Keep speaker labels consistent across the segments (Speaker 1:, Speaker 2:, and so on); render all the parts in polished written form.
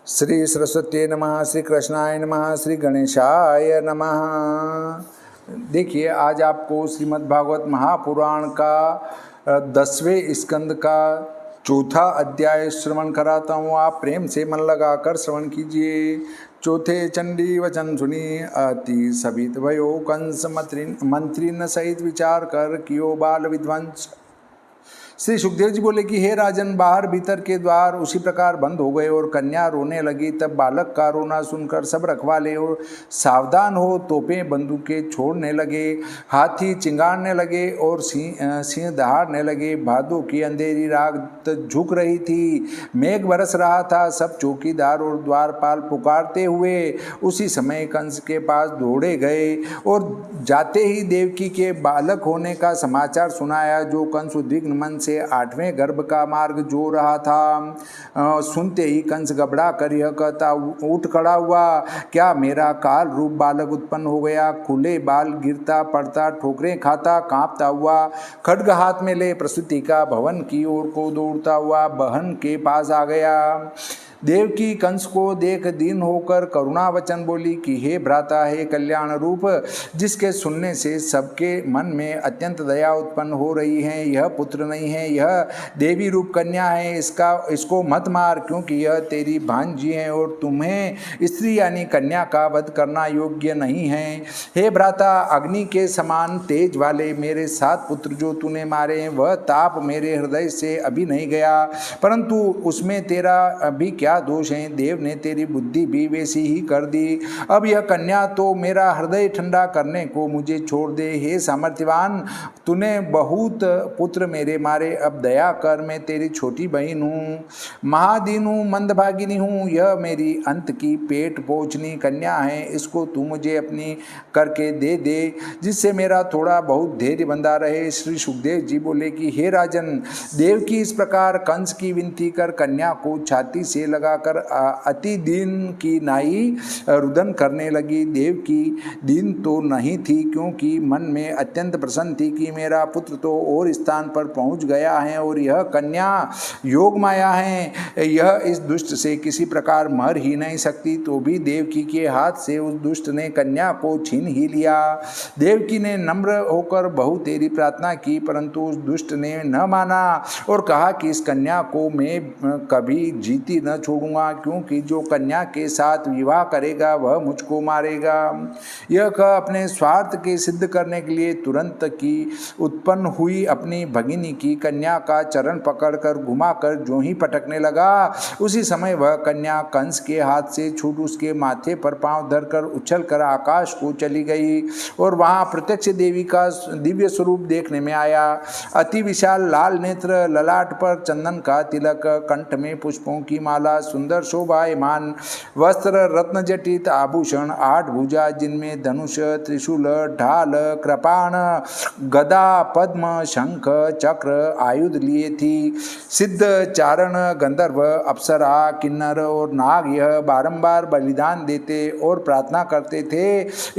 Speaker 1: श्री सरस्वती नमः, श्री कृष्णाय नमः, श्री गणेशाय नमः। देखिए, आज आपको श्रीमद् भागवत महापुराण का 10वें स्कंद का चौथा अध्याय श्रवण कराता हूँ। आप प्रेम से मन लगाकर श्रवण कीजिए। चौथे चंडी वचन सुनी अति सबित भयो कंस मंत्री न सहित विचार कर कियो बाल विध्वंस। श्री सुखदेव जी बोले कि हे राजन, बाहर भीतर के द्वार उसी प्रकार बंद हो गए और कन्या रोने लगी। तब बालक का रोना सुनकर सब रखवाले और सावधान हो तोपें बंदूकें छोड़ने लगे, हाथी चिंगारने लगे और सिंह दहाड़ने लगे। भादों की अंधेरी रात झुक रही थी, मेघ बरस रहा था। सब चौकीदार और द्वारपाल पुकारते हुए उसी समय कंस के पास दौड़े गए और जाते ही देवकी के बालक होने का समाचार सुनाया, जो कंस उद्विग्न मन से 8वें गर्भ का मार्ग जो रहा था। सुनते ही कंस घबरा कर यह कहता उठ खड़ा हुआ, क्या मेरा काल रूप बालक उत्पन्न हो गया? खुले बाल गिरता पड़ता, ठोकरें खाता, कांपता हुआ, खड्ग हाथ में ले प्रसूति का भवन की ओर को दौड़ता हुआ बहन के पास आ गया। देवकी कंस को देख दीन होकर करुणा वचन बोली कि हे भ्राता, हे कल्याण रूप, जिसके सुनने से सबके मन में अत्यंत दया उत्पन्न हो रही है, यह पुत्र नहीं है, यह देवी रूप कन्या है। इसको मत मार, क्योंकि यह तेरी भांजी है और तुम्हें स्त्री यानी कन्या का वध करना योग्य नहीं है। हे भ्राता, अग्नि के समान तेज वाले मेरे 7 पुत्र जो तूने मारे हैं, वह ताप मेरे हृदय से अभी नहीं गया, परंतु उसमें तेरा अभी क्या दोष है? देव ने तेरी बुद्धि भी वैसी ही कर दी। अब यह कन्या तो मेरा हृदय ठंडा करने को मुझे छोड़ दे। हे सामर्थ्यवान, तूने बहुत पुत्र मेरे मारे, अब दया कर। मैं तेरी छोटी बहन हूँ, महादीन हूँ, मंदभागिनी हूँ। यह मेरी अंत की पेट पोछनी कन्या है, इसको तू मुझे अपनी करके दे दे, जिससे मेरा थोड़ा बहुत धैर्य बंधा रहे। श्री सुखदेव जी बोले कि हे राजन, देव की इस प्रकार कंस की विनती कर कन्या को छाती से लगाकर अति दीन की नाई रुदन करने लगी। देव की दीन तो नहीं थी, क्योंकि मन में अत्यंत प्रसन्न थी कि मेरा पुत्र तो और स्थान पर पहुंच गया है और यह कन्या योग माया है, यह इस दुष्ट से किसी प्रकार मर ही नहीं सकती। तो भी देवकी के हाथ से उस दुष्ट ने कन्या को छीन ही लिया। देवकी ने नम्र होकर बहु तेरी प्रार्थना की, परंतु उस दुष्ट ने न माना और कहा कि इस कन्या को मैं कभी जीती न छोड़ूंगा, क्योंकि जो कन्या के साथ विवाह करेगा वह मुझको मारेगा। यह कह अपने स्वार्थ के सिद्ध करने के लिए तुरंत की उत्पन्न हुई अपनी भगिनी की कन्या का चरण पकड़कर घुमाकर जो ही पटकने लगा, उसी समय वह कन्या कंस के हाथ से छूट उसके माथे पर पांव धरकर उछलकर आकाश को चली गई और वहां प्रत्यक्ष देवी का दिव्य स्वरूप देखने में आया। अति विशाल लाल नेत्र, ललाट पर चंदन का तिलक, कंठ में पुष्पों की माला, सुंदर शोभायमान वस्त्र, रत्न जटित आभूषण, 8 भुजा जिनमें धनुष, त्रिशूल, ढाल, कृपाण, गदा, पद्म, शंख, चक्र आयुध लिए थी। सिद्ध, चारण, गंधर्व, अप्सरा, किन्नर और नाग यह बारंबार बलिदान देते और प्रार्थना करते थे।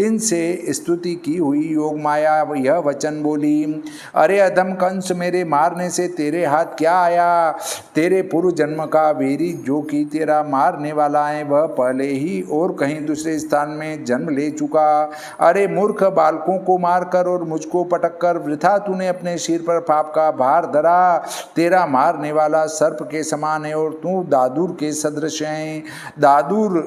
Speaker 1: इनसे स्तुति की हुई योग माया यह वचन बोली, अरे अधम कंस, मेरे मारने से तेरे हाथ क्या आया? तेरे पूर्व जन्म का वेरी जो कि तेरा मारने वाला है, वह पहले ही और कहीं दूसरे स्थान में जन्म ले चुका। अरे मूर्ख, बालकों को मारकर और मुझको पटककर वृथा तूने अपने सिर पर पाप का भार धरा। तेरा मारने वाला सर्प के समान है और तू दादुर के सदृश है। दादुर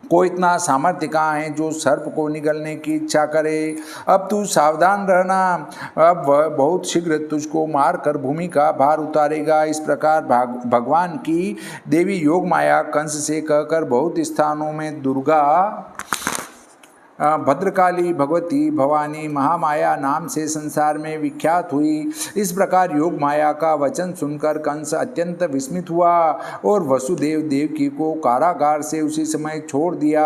Speaker 1: को इतना सामर्थ्य कहाँ है जो सर्प को निगलने की इच्छा करे? अब तू सावधान रहना, अब वह बहुत शीघ्र तुझको मारकर भूमि का भार उतारेगा। इस प्रकार भगवान की देवी योग माया कंस से कहकर बहुत स्थानों में दुर्गा, भद्रकाली, भगवती, भवानी, महामाया नाम से संसार में विख्यात हुई। इस प्रकार योग माया का वचन सुनकर कंस अत्यंत विस्मित हुआ और वसुदेव देवकी को कारागार से उसी समय छोड़ दिया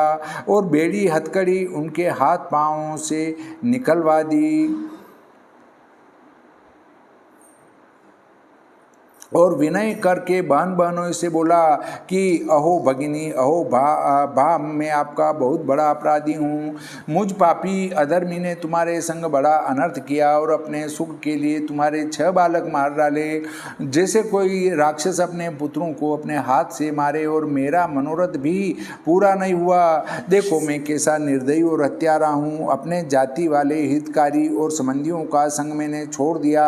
Speaker 1: और बेड़ी हथकड़ी उनके हाथ पांवों से निकलवा दी। और विनय करके बहन बहनों से बोला कि अहो भगिनी, अहो भा मैं आपका बहुत बड़ा अपराधी हूँ। मुझ पापी अधर्मी ने तुम्हारे संग बड़ा अनर्थ किया और अपने सुख के लिए तुम्हारे 6 बालक मार डाले, जैसे कोई राक्षस अपने पुत्रों को अपने हाथ से मारे, और मेरा मनोरथ भी पूरा नहीं हुआ। देखो मैं कैसा निर्दयी और हत्यारा हूँ। अपने जाति वाले हितकारी और संबंधियों का संग मैंने छोड़ दिया।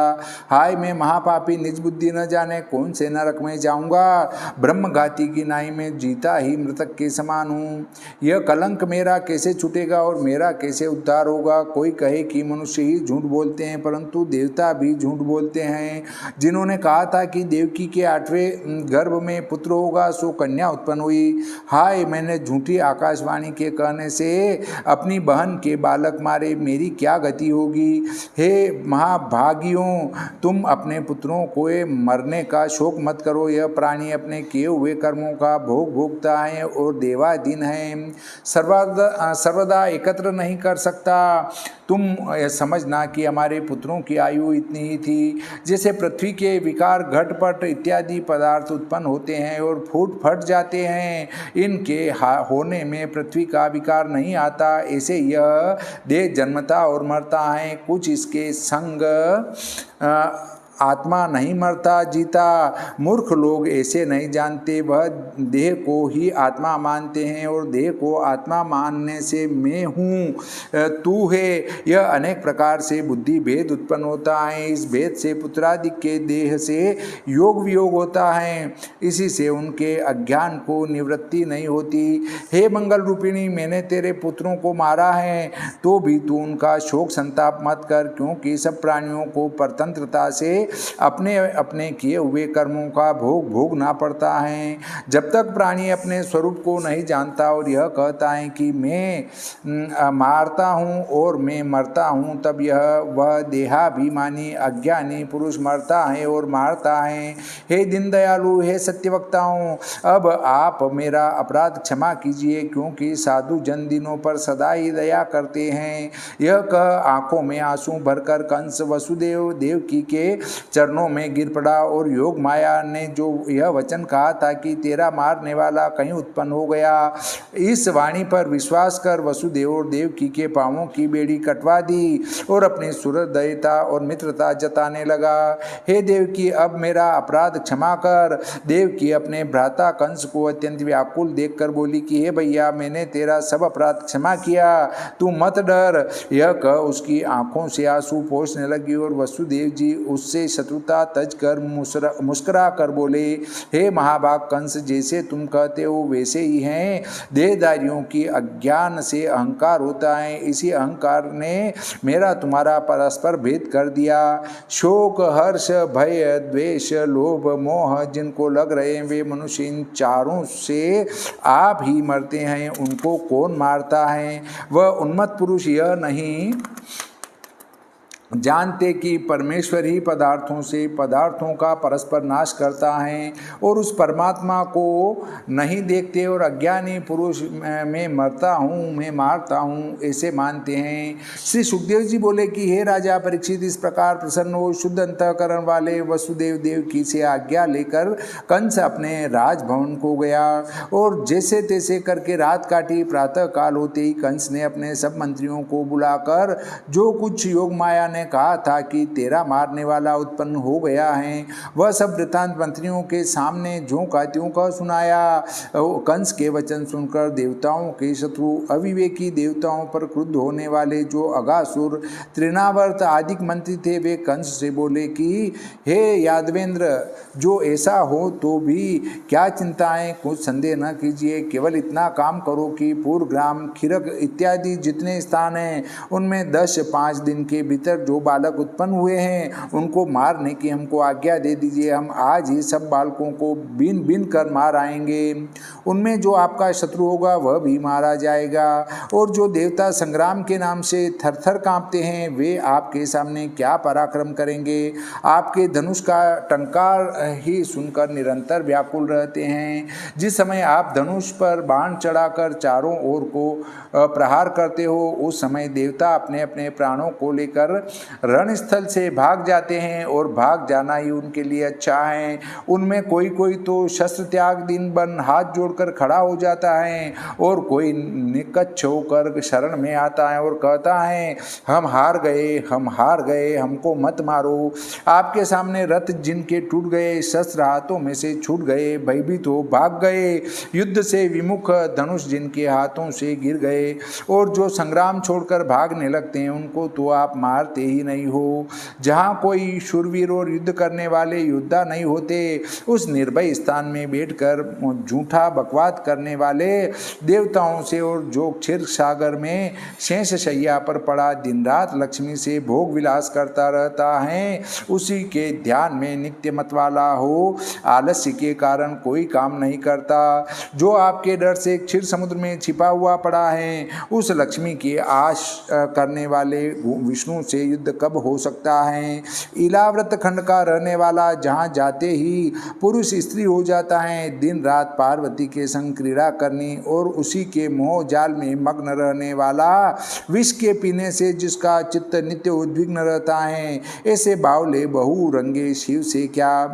Speaker 1: हाय मैं महापापी, निज बुद्धि न जाने कौन से नरक में जाऊंगा। ब्रह्मघाती की नाई में जीता ही मृतक के समान हूँ। यह कलंक मेरा कैसे छूटेगा और मेरा कैसे उद्धार होगा। कोई कहे कि मनुष्य ही झूठ बोलते हैं, परंतु देवता भी झूठ बोलते हैं। जिन्होंने कहा था कि देवकी के 8वें गर्भ में पुत्र होगा, सो कन्या उत्पन्न हुई। हाय मैंने झूठी आकाशवाणी के कहने से अपनी बहन के बालक मारे, मेरी क्या गति होगी। हे महाभागियों, तुम अपने पुत्रों को मरने का शोक मत करो। यह प्राणी अपने किए हुए कर्मों का भोग भोगता है और देवाधीन है, सर्वदा एकत्र नहीं कर सकता। तुम समझना कि हमारे पुत्रों की आयु इतनी ही थी। जैसे पृथ्वी के विकार घटपट इत्यादि पदार्थ उत्पन्न होते हैं और फूट फट जाते हैं, इनके होने में पृथ्वी का विकार नहीं आता, ऐसे यह देह जन्मता और मरता है। कुछ इसके संग आत्मा नहीं मरता जीता। मूर्ख लोग ऐसे नहीं जानते, वह देह को ही आत्मा मानते हैं और देह को आत्मा मानने से मैं हूँ तू है, यह अनेक प्रकार से बुद्धि भेद उत्पन्न होता है। इस भेद से पुत्रादि के देह से योग वियोग होता है, इसी से उनके अज्ञान को निवृत्ति नहीं होती। हे मंगल रूपिणी, मैंने तेरे पुत्रों को मारा है, तो भी तू उनका शोक संताप मत कर, क्योंकि सब प्राणियों को परतंत्रता से अपने अपने किए हुए कर्मों का भोग भोगना पड़ता है। जब तक प्राणी अपने स्वरूप को नहीं जानता और यह कहता है कि मैं मारता हूँ और मैं मरता हूँ, तब यह वह देहाभिमानी अज्ञानी पुरुष मरता है और मारता है। हे दीन दयालु, हे सत्यवक्ताओं, अब आप मेरा अपराध क्षमा कीजिए, क्योंकि साधु जन दिनों पर सदा ही दया करते हैं। यह कह आंखों में आंसू भरकर कंस वसुदेव देवकी के चरणों में गिर पड़ा और योग माया ने जो यह वचन कहा था कि तेरा मारने वाला कहीं उत्पन्न हो गया, इस वाणी पर विश्वास कर वसुदेव और देवकी के पांवों की बेड़ी कटवा दी और अपनी सुहृदयता और मित्रता जताने लगा। हे देवकी, अब मेरा अपराध क्षमा कर। देवकी अपने भ्राता कंस को अत्यंत व्याकुल देखकर बोली कि हे भैया, मैंने तेरा सब अपराध क्षमा किया, तू मत डर। यह कह उसकी आंखों से आंसू पोंछने लगी और वसुदेव जी उससे शत्रुता तज कर मुस्कुरा कर बोले, हे महाभाग कंस, जैसे तुम कहते हो वैसे ही हैं। देहधारियों की अज्ञान से अहंकार होता है, इसी अहंकार ने मेरा तुम्हारा परस्पर भेद कर दिया। शोक हर्ष भय द्वेष लोभ मोह जिनको लग रहे हैं, वे मनुष्य इन चारों से आप ही मरते हैं, उनको कौन मारता है। वह उन्मत्त पुरुष यह नहीं जानते कि परमेश्वर ही पदार्थों से पदार्थों का परस्पर नाश करता है और उस परमात्मा को नहीं देखते और अज्ञानी पुरुष मैं मरता हूँ, मैं मारता हूँ, ऐसे मानते हैं। श्री सुखदेव जी बोले कि हे राजा परीक्षित, इस प्रकार प्रसन्न हो शुद्ध अंतःकरण वाले वसुदेव देवकी से आज्ञा लेकर कंस अपने राजभवन को गया और जैसे तैसे करके रात काटी। प्रातः काल होते ही कंस ने अपने सब मंत्रियों को बुलाकर जो कुछ योग माया ने कहा था कि तेरा मारने वाला उत्पन्न हो गया है, वह सब वृत्तांत मंत्रियों के सामने ज्यों का त्यों का सुनाया। कंस के वचन सुनकर देवताओं के शत्रु अविवेकी देवताओं पर क्रुद्ध होने वाले जो अगासुर तृणावर्त आदि मंत्री थे, वे कंस से बोले कि हे यादवेंद्र, जो ऐसा हो तो भी क्या चिंता है, कुछ संदेह न कीजिए। केवल इतना काम करो कि पूर्वग्राम खिरक इत्यादि जितने स्थान हैं, उनमें 10-5 दिन के भीतर जो बालक उत्पन्न हुए हैं उनको मारने की हमको आज्ञा दे दीजिए। हम आज ही सब बालकों को बीन बीन कर मार आएंगे। उनमें जो आपका शत्रु होगा वह भी मारा जाएगा, और जो देवता संग्राम के नाम से थरथर कांपते हैं वे आपके सामने क्या पराक्रम करेंगे। आपके धनुष का टंकार ही सुनकर निरंतर व्याकुल रहते हैं। जिस समय आप धनुष पर बाण चढ़ाकर चारों ओर को प्रहार करते हो, उस समय देवता अपने अपने प्राणों को लेकर रणस्थल से भाग जाते हैं और भाग जाना ही उनके लिए अच्छा है। उनमें कोई कोई तो शस्त्र त्याग दिन बन हाथ जोड़कर खड़ा हो जाता है और कोई निकच्छ होकर शरण में आता है और कहता है हम हार गए, हम हार गए, हमको मत मारो। आपके सामने रथ जिनके टूट गए, शस्त्र हाथों में से छूट गए, भयभीत हो भाग गए, युद्ध से विमुख धनुष जिनके हाथों से गिर गए और जो संग्राम छोड़कर भागने लगते हैं उनको तो आप मारते ही नहीं हो। जहाँ कोई शूरवीर और युद्ध करने वाले योद्धा नहीं होते, उस निर्भय स्थान में बैठकर झूठा बकवाद करने वाले देवताओं से और जो क्षीर सागर में शेष शैया पर पड़ा दिन रात लक्ष्मी से भोग विलास करता रहता है, उसी के ध्यान में नित्य मत वाला हो। आलस्य के कारण कोई काम नहीं करता। जो आपके डर से क्षीर समुद्र में छिपा हुआ पड़ा है, उस लक्ष्मी की आश करने वाले विष्णु से युद्ध कब हो सकता है। इलाव्रत खंड का रहने वाला जहाँ जाते ही पुरुष स्त्री हो जाता है, दिन रात पार्वती के संग क्रीड़ा करनी और उसी के मोह जाल में मग्न रहने वाला, विष के पीने से जिसका चित्त नित्य उद्विग्न रहता है, ऐसे बावले बहु रंगे शिव से क्या।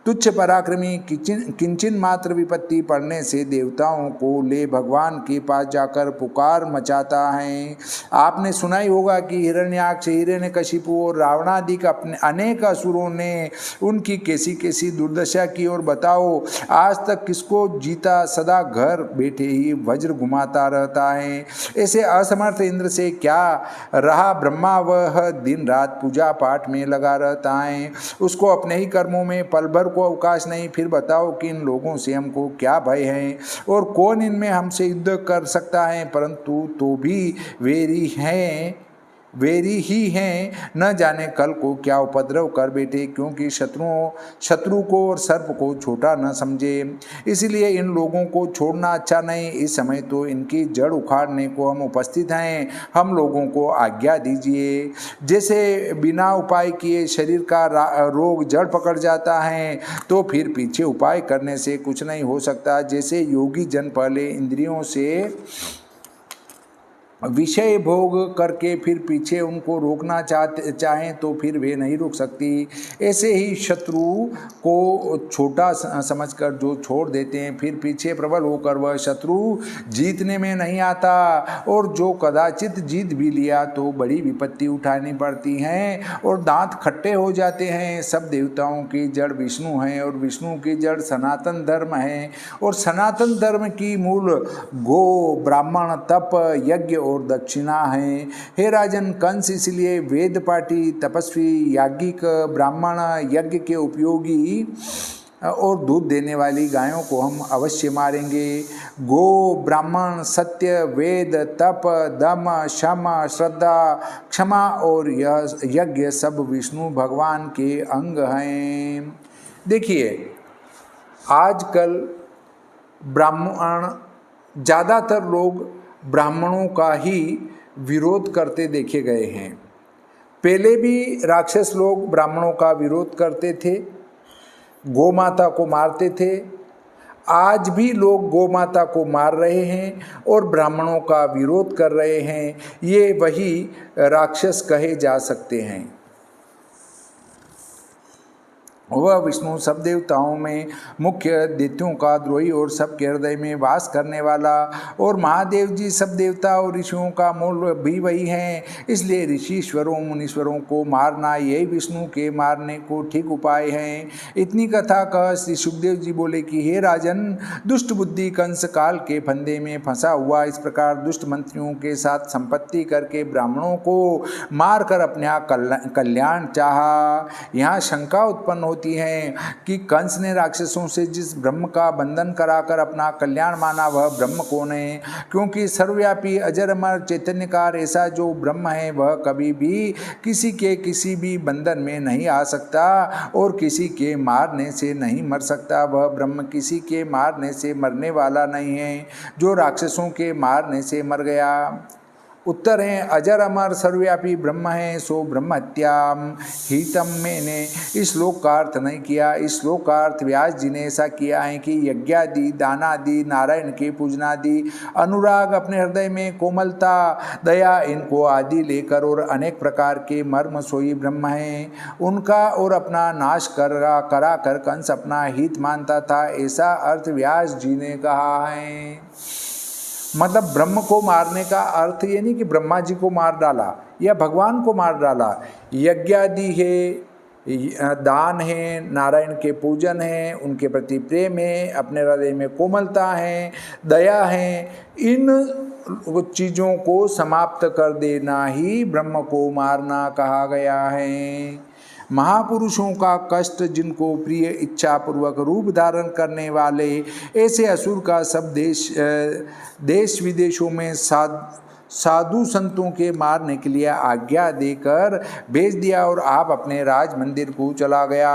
Speaker 1: तुच्छ पराक्रमी किंचन मात्र विपत्ति पड़ने से देवताओं को ले भगवान के पास जाकर पुकार मचाता है। आपने सुना ही होगा कि हिरण्याक्ष, हिरण्यकशिपु और रावणादि का अपने अनेक असुरों ने उनकी कैसी कैसी दुर्दशा की, और बताओ आज तक किसको जीता, सदा घर बैठे ही वज्र घुमाता रहता है। ऐसे असमर्थ इंद्र से क्या रहा ब्रह्मा, वह दिन रात पूजा पाठ में लगा रहता है, उसको अपने ही कर्मों में पल भर को अवकाश नहीं। फिर बताओ कि इन लोगों से हमको क्या भय है और कौन इनमें हमसे युद्ध कर सकता है। परंतु तो भी वेरी ही हैं, न जाने कल को क्या उपद्रव कर बैठे, क्योंकि शत्रु को और सर्प को छोटा न समझे। इसलिए इन लोगों को छोड़ना अच्छा नहीं। इस समय तो इनकी जड़ उखाड़ने को हम उपस्थित हैं, हम लोगों को आज्ञा दीजिए। जैसे बिना उपाय किए शरीर का रोग जड़ पकड़ जाता है, तो फिर पीछे उपाय करने से कुछ नहीं हो सकता। जैसे योगी जन पहले इंद्रियों से विषय भोग करके फिर पीछे उनको रोकना चाहें तो फिर वे नहीं रुक सकती, ऐसे ही शत्रु को छोटा समझकर जो छोड़ देते हैं, फिर पीछे प्रबल होकर वह शत्रु जीतने में नहीं आता, और जो कदाचित जीत भी लिया तो बड़ी विपत्ति उठानी पड़ती हैं और दांत खट्टे हो जाते हैं। सब देवताओं की जड़ विष्णु है और विष्णु की जड़ सनातन धर्म है, और सनातन धर्म की मूल गो, ब्राह्मण, तप, यज्ञ और दक्षिणा है। हे राजन, कंस इसलिए वेद पाठी, तपस्वी, याज्ञिक, ब्राह्मण, यज्ञ के उपयोगी और दूध देने वाली गायों को हम अवश्य मारेंगे। गो, ब्राह्मण, सत्य, वेद, तप, दम, शम, श्रद्धा, क्षमा और यज्ञ सब विष्णु भगवान के अंग हैं। देखिए, आजकल ब्राह्मण, ज़्यादातर लोग ब्राह्मणों का ही विरोध करते देखे गए हैं। पहले भी राक्षस लोग ब्राह्मणों का विरोध करते थे, गौ माता को मारते थे। आज भी लोग गौ माता को मार रहे हैं और ब्राह्मणों का विरोध कर रहे हैं। ये वही राक्षस कहे जा सकते हैं। वह विष्णु सब देवताओं में मुख्य, दैत्यों का द्रोही और सबके हृदय में वास करने वाला, और महादेव जी सब देवता और ऋषियों का मूल भी वही हैं। इसलिए ऋषिश्वरों मुनीश्वरों को मारना यही विष्णु के मारने को ठीक उपाय है। इतनी कथा कह श्री सुखदेव जी बोले कि हे राजन, दुष्ट बुद्धि कंस काल के फंदे में फंसा हुआ इस प्रकार दुष्ट मंत्रियों के साथ संपत्ति करके ब्राह्मणों को मारकर अपना कल्याण चाहा। यहाँ शंका उत्पन्न होती है कि कंस ने राक्षसों से जिस ब्रह्म का बंधन कराकर अपना कल्याण माना, वह ब्रह्म कौन है? क्योंकि सर्वव्यापी अजर अमर चैतन्यकार ऐसा जो ब्रह्म है, वह कभी भी किसी के किसी भी बंधन में नहीं आ सकता और किसी के मारने से नहीं मर सकता। वह ब्रह्म किसी के मारने से मरने वाला नहीं है। जो राक्षसों के मारने से मर गया, उत्तर है अजर अमर सर्वव्यापी ब्रह्म है सो ब्रह्मत्याम हितम मैंने इस श्लोक का अर्थ नहीं किया। इस श्लोक का अर्थ व्यास जी ने ऐसा किया है कि यज्ञादि दानादि नारायण के पूजनादि अनुराग अपने हृदय में कोमलता दया इनको आदि लेकर और अनेक प्रकार के मर्म सोई ब्रह्म है उनका और अपना नाश करा कर कंस अपना हित मानता था, ऐसा अर्थ व्यास जी ने कहा है। मतलब ब्रह्म को मारने का अर्थ ये नहीं कि ब्रह्मा जी को मार डाला या भगवान को मार डाला। यज्ञादि है, दान है, नारायण के पूजन है, उनके प्रति प्रेम है, अपने हृदय में कोमलता है, दया है, इन चीज़ों को समाप्त कर देना ही ब्रह्म को मारना कहा गया है। महापुरुषों का कष्ट जिनको प्रिय इच्छा पूर्वक रूप धारण करने वाले ऐसे असुर का सब देश विदेशों में साधु संतों के मारने के लिए आज्ञा देकर भेज दिया और आप अपने राज मंदिर को चला गया।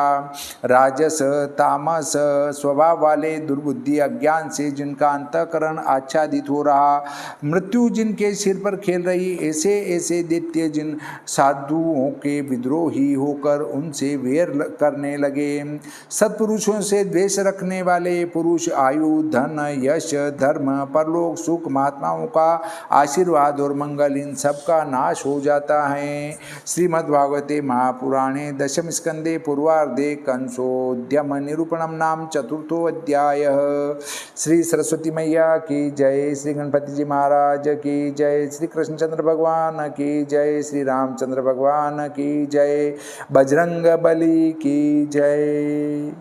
Speaker 1: राजस तामस स्वभाव वाले दुर्बुद्धि अज्ञान से जिनका अंतःकरण आच्छादित हो रहा, मृत्यु जिनके सिर पर खेल रही, ऐसे ऐसे दैत्य जिन साधुओं के विद्रोही होकर उनसे वेर करने लगे। सत्पुरुषों से द्वेष रखने वाले पुरुष आयु धन यश धर्म परलोक सुख महात्माओं का आशीर्वाद और मंगल इन सब का नाश हो जाता है। श्रीमद्भागवते महापुराणे दशम स्कंदे पूर्वार्धे कंसोद्यम निरूपणम नाम चतुर्थो अध्याय। श्री सरस्वती मैया की जय, श्री गणपति जी महाराज की जय, श्री कृष्णचंद्र भगवान की जय, श्री रामचंद्र भगवान की जय, बजरंग बली की जय।